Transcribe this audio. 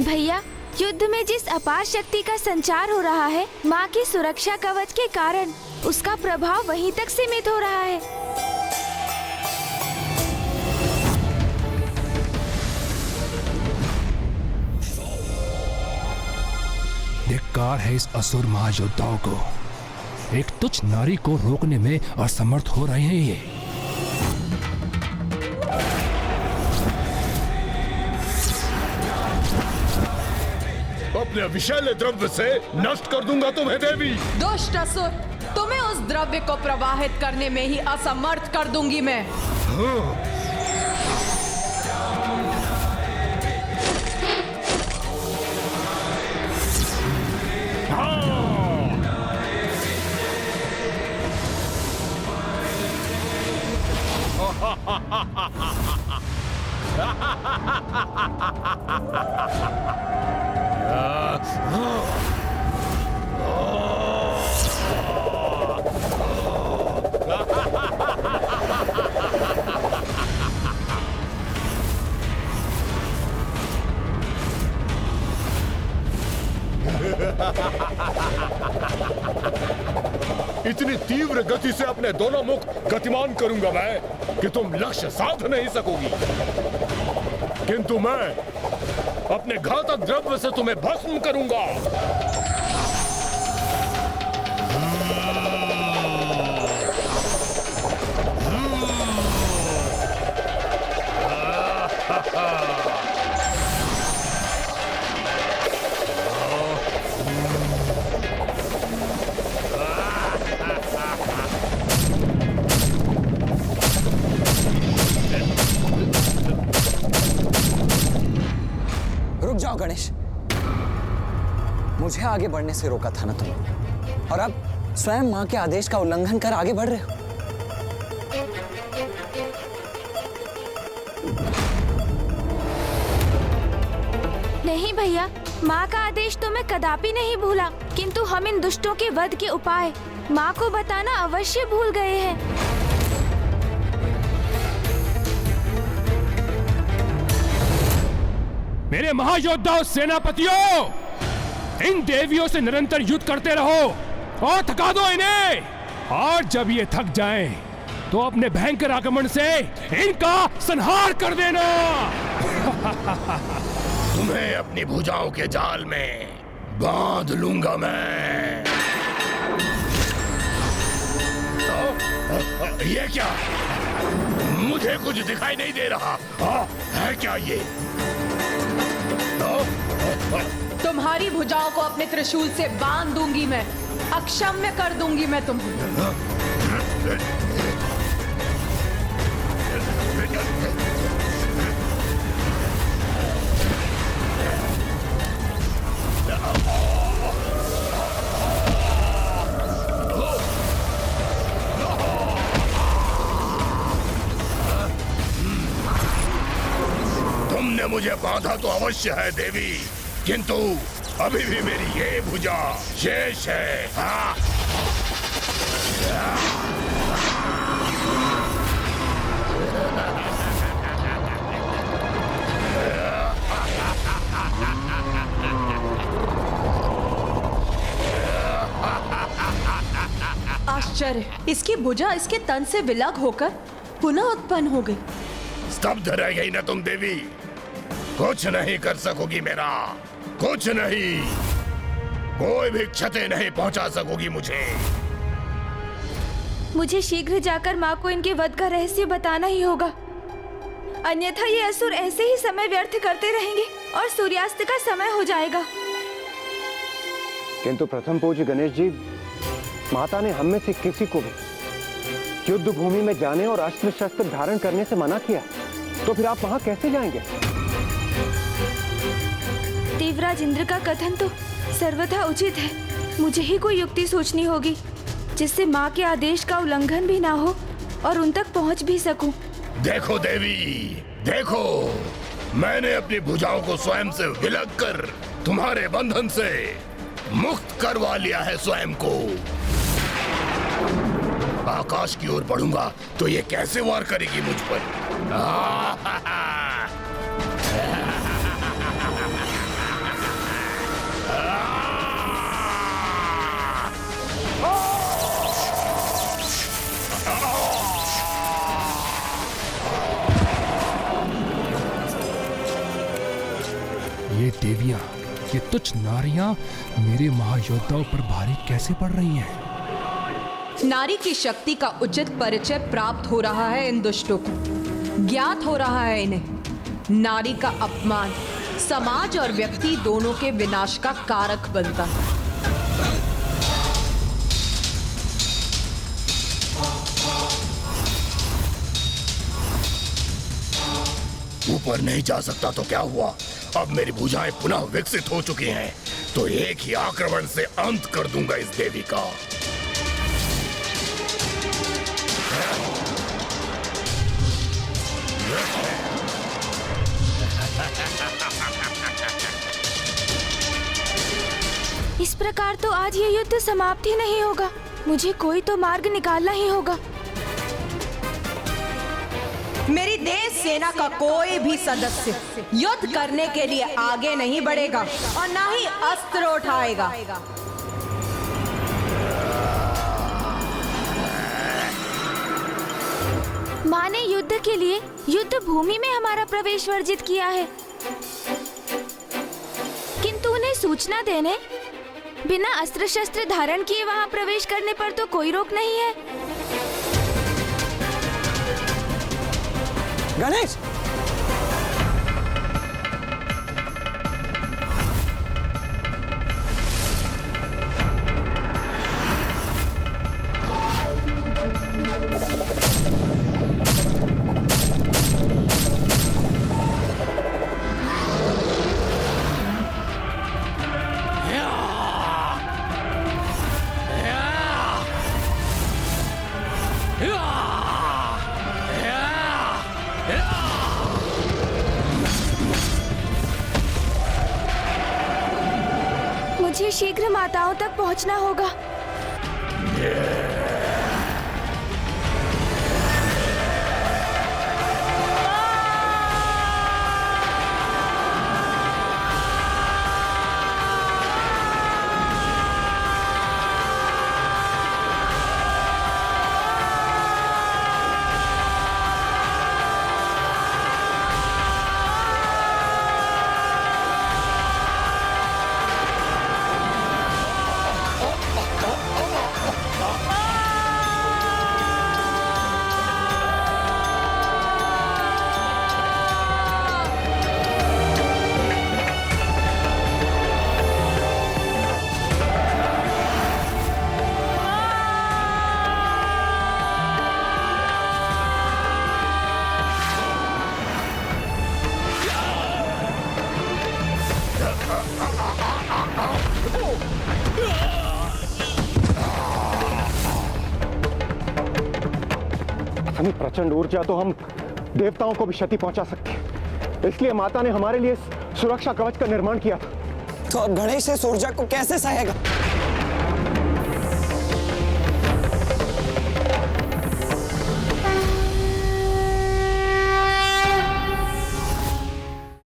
भैया, युद्ध में जिस अपार शक्ति का संचार हो रहा है, माँ की सुरक्षा कवच के कारण उसका प्रभाव वहीं तक सीमित हो रहा है। धिक्कार है इस असुर महायोद्धाओं को। एक तुच्छ नारी को रोकने में असमर्थ हो रहे हैं ये। अपने विषैले द्रव्य से नष्ट कर दूंगा तुम्हें देवी। दुष्ट असुर, तुम्हें उस द्रव्य को प्रवाहित करने में ही असमर्थ कर दूंगी मैं। इतनी तीव्र गति से अपने दोनों मुख गतिमान करूंगा मैं कि तुम लक्ष्य साध नहीं सकोगी, किंतु मैं अपने घातक द्रव्य से तुम्हें भस्म करूंगा। रुक जाओ गणेश, मुझे आगे बढ़ने से रोका था ना तुम, और अब स्वयं मां के आदेश का उल्लंघन कर आगे बढ़ रहे हो। नहीं भैया, माँ का आदेश तो मैं कदापि नहीं भूला, किंतु हम इन दुष्टों के वध के उपाय माँ को बताना अवश्य भूल गए हैं। मेरे महायोद्धाओं, सेनापतियों, इन देवियों से निरंतर युद्ध करते रहो और थका दो इन्हें। और जब ये थक जाएं, तो अपने भयंकर आक्रमण से इनका संहार कर देना। तुम्हें अपनी भुजाओं के जाल में बांध लूंगा मैं। ये क्या? मुझे कुछ दिखाई नहीं दे रहा। है क्या ये? तुम्हारी भुजाओं को अपने त्रिशूल से बांध दूंगी मैं, अक्षम्य कर दूंगी मैं तुम्हें। तुमने मुझे बांधा तो अवश्य है देवी, किंतु अभी भी मेरी ये भुजा शेष है। आश्चर्य, इसकी भुजा इसके तन से विलग होकर पुनः उत्पन्न हो गई। स्तब्ध रह गई ना तुम देवी, कुछ नहीं कर सकोगी मेरा, कुछ नहीं, कोई भी क्षति नहीं पहुंचा सकोगी मुझे। मुझे शीघ्र जाकर माँ को इनके वध का रहस्य बताना ही होगा, अन्यथा ये असुर ऐसे ही समय व्यर्थ करते रहेंगे और सूर्यास्त का समय हो जाएगा। किंतु प्रथम पूज्य गणेश जी, माता ने हम में से किसी को भी युद्ध भूमि में जाने और अस्त्र शस्त्र धारण करने से मना किया, तो फिर आप वहां कैसे जाएंगे? देवराज इंद्र का कथन तो सर्वथा उचित है। मुझे ही कोई युक्ति सोचनी होगी जिससे माँ के आदेश का उल्लंघन भी ना हो और उन तक पहुँच भी सकूं। देखो देवी, देखो, मैंने अपनी भुजाओं को स्वयं से विलग कर तुम्हारे बंधन से मुक्त करवा लिया है स्वयं को। आकाश की ओर बढ़ूंगा तो ये कैसे वार करेगी मुझ पर? देवियां, ये तुच्छ नारियां मेरे महायोद्धाओं पर भारी कैसे पड़ रही हैं? नारी की शक्ति का उचित परिचय प्राप्त हो रहा है इन दुष्टों को। ज्ञात हो रहा है इन्हें नारी का अपमान समाज और व्यक्ति दोनों के विनाश का कारक बनता है। ऊपर नहीं जा सकता तो क्या हुआ? अब मेरी भुजाएं पुनः विकसित हो चुकी हैं, तो एक ही आक्रमण से अंत कर दूंगा इस देवी का। इस प्रकार तो आज ये युद्ध समाप्त ही नहीं होगा। मुझे कोई तो मार्ग निकालना ही होगा। मेरी देश सेना का कोई भी सदस्य युद्ध करने के लिए आगे नहीं बढ़ेगा और ना ही अस्त्र उठाएगा। माँ ने युद्ध के लिए युद्ध भूमि में हमारा प्रवेश वर्जित किया है, किंतु उन्हें सूचना देने बिना अस्त्र शस्त्र धारण किए वहां प्रवेश करने पर तो कोई रोक नहीं है। गणेश, मुझे शीघ्र माताओं तक पहुंचना होगा। इतनी प्रचंड ऊर्जा तो हम देवताओं को भी क्षति पहुंचा सकते हैं। इसलिए माता ने हमारे लिए सुरक्षा कवच का निर्माण किया था। तो अब गणेश इस ऊर्जा को कैसे सहेगा?